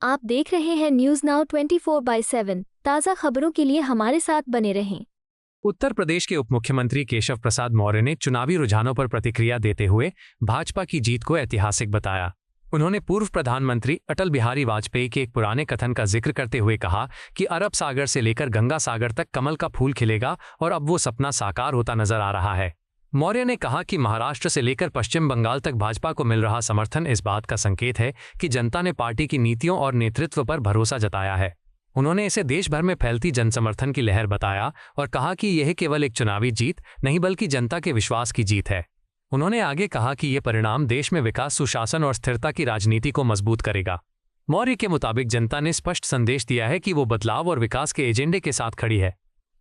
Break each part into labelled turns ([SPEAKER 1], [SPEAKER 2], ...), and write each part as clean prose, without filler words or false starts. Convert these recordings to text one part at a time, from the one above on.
[SPEAKER 1] आप देख रहे हैं न्यूज नाउ 24/7। ताज़ा खबरों के लिए हमारे साथ बने रहें।
[SPEAKER 2] उत्तर प्रदेश के उप मुख्यमंत्री केशव प्रसाद मौर्य ने चुनावी रुझानों पर प्रतिक्रिया देते हुए भाजपा की जीत को ऐतिहासिक बताया। उन्होंने पूर्व प्रधानमंत्री अटल बिहारी वाजपेयी के एक पुराने कथन का जिक्र करते हुए कहा कि अरब सागर से लेकर गंगा सागर तक कमल का फूल खिलेगा और अब वो सपना साकार होता नजर आ रहा है। मौर्य ने कहा कि महाराष्ट्र से लेकर पश्चिम बंगाल तक भाजपा को मिल रहा समर्थन इस बात का संकेत है कि जनता ने पार्टी की नीतियों और नेतृत्व पर भरोसा जताया है। उन्होंने इसे देश भर में फैलती जनसमर्थन की लहर बताया और कहा कि यह केवल एक चुनावी जीत नहीं बल्कि जनता के विश्वास की जीत है। उन्होंने आगे कहा कि यह परिणाम देश में विकास, सुशासन और स्थिरता की राजनीति को मजबूत करेगा। मौर्य के मुताबिक जनता ने स्पष्ट संदेश दिया है कि वो बदलाव और विकास के एजेंडे के साथ खड़ी है।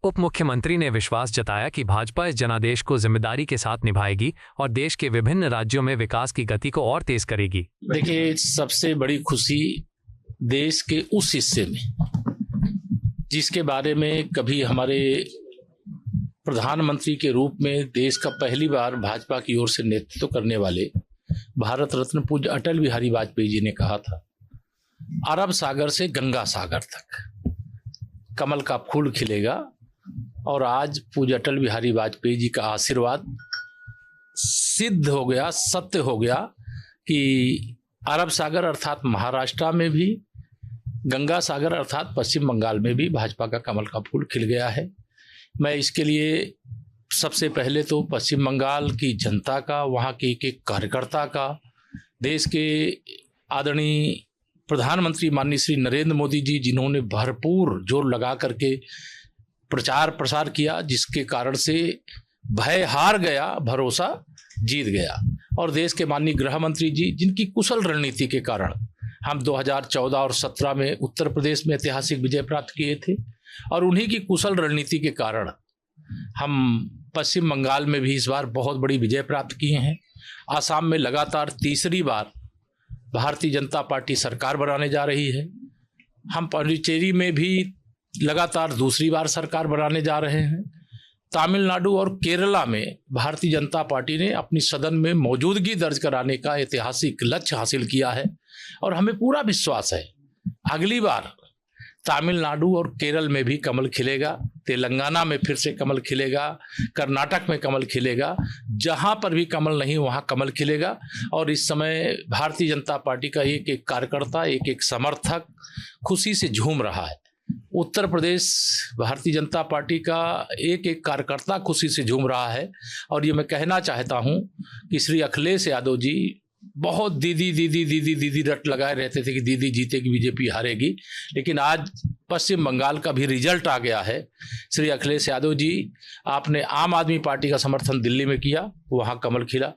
[SPEAKER 2] उप मुख्यमंत्री ने विश्वास जताया कि भाजपा इस जनादेश को जिम्मेदारी के साथ निभाएगी और देश के विभिन्न राज्यों में विकास की गति को और तेज करेगी।
[SPEAKER 3] देखिए, सबसे बड़ी खुशी देश के उस हिस्से में जिसके बारे में कभी हमारे प्रधानमंत्री के रूप में देश का पहली बार भाजपा की ओर से नेतृत्व करने वाले भारत रत्न पूज्य अटल बिहारी वाजपेयी जी ने कहा था, अरब सागर से गंगा सागर तक कमल का फूल खिलेगा। और आज पूज्य अटल बिहारी वाजपेयी जी का आशीर्वाद सिद्ध हो गया, सत्य हो गया कि अरब सागर अर्थात महाराष्ट्र में भी, गंगा सागर अर्थात पश्चिम बंगाल में भी भाजपा का कमल का फूल खिल गया है। मैं इसके लिए सबसे पहले तो पश्चिम बंगाल की जनता का, वहाँ के एक कार्यकर्ता का, देश के आदरणीय प्रधानमंत्री माननीय श्री नरेंद्र मोदी जी जिन्होंने भरपूर जोर लगा करके प्रचार प्रसार किया, जिसके कारण से भय हार गया, भरोसा जीत गया। और देश के माननीय गृह मंत्री जी जिनकी कुशल रणनीति के कारण हम 2014 और 17 में उत्तर प्रदेश में ऐतिहासिक विजय प्राप्त किए थे और उन्हीं की कुशल रणनीति के कारण हम पश्चिम बंगाल में भी इस बार बहुत बड़ी विजय प्राप्त किए हैं। आसाम में लगातार तीसरी बार भारतीय जनता पार्टी सरकार बनाने जा रही है। हम पुडुचेरी में भी लगातार दूसरी बार सरकार बनाने जा रहे हैं। तमिलनाडु और केरला में भारतीय जनता पार्टी ने अपनी सदन में मौजूदगी दर्ज कराने का ऐतिहासिक लक्ष्य हासिल किया है और हमें पूरा विश्वास है अगली बार तमिलनाडु और केरल में भी कमल खिलेगा, तेलंगाना में फिर से कमल खिलेगा, कर्नाटक में कमल खिलेगा, जहां पर भी कमल नहीं वहां कमल खिलेगा। और इस समय भारतीय जनता पार्टी का एक एक कार्यकर्ता, एक एक समर्थक खुशी से झूम रहा है। उत्तर प्रदेश भारतीय जनता पार्टी का एक एक कार्यकर्ता खुशी से झूम रहा है। और ये मैं कहना चाहता हूं कि श्री अखिलेश यादव जी बहुत दीदी दीदी दीदी दीदी रट लगाए रहते थे कि दीदी जीतेगी, बीजेपी हारेगी, लेकिन आज पश्चिम बंगाल का भी रिजल्ट आ गया है। श्री अखिलेश यादव जी, आपने आम आदमी पार्टी का समर्थन दिल्ली में किया, वहाँ कमल खिला।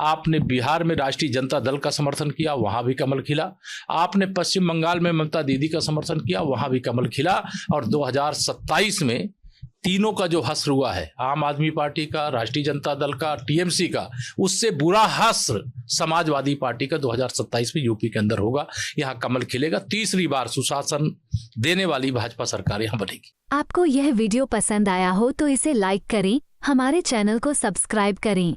[SPEAKER 3] आपने बिहार में राष्ट्रीय जनता दल का समर्थन किया, वहाँ भी कमल खिला। आपने पश्चिम बंगाल में ममता दीदी का समर्थन किया, वहाँ भी कमल खिला। और 2027 में तीनों का जो हश्र हुआ है, आम आदमी पार्टी का, राष्ट्रीय जनता दल का, टीएमसी का, उससे बुरा हश्र समाजवादी पार्टी का 2027 में यूपी के अंदर होगा। यहाँ कमल खिलेगा। तीसरी बार सुशासन देने वाली भाजपा सरकार यहाँ बनेगी।
[SPEAKER 1] आपको यह वीडियो पसंद आया हो तो इसे लाइक करें, हमारे चैनल को सब्सक्राइब करें।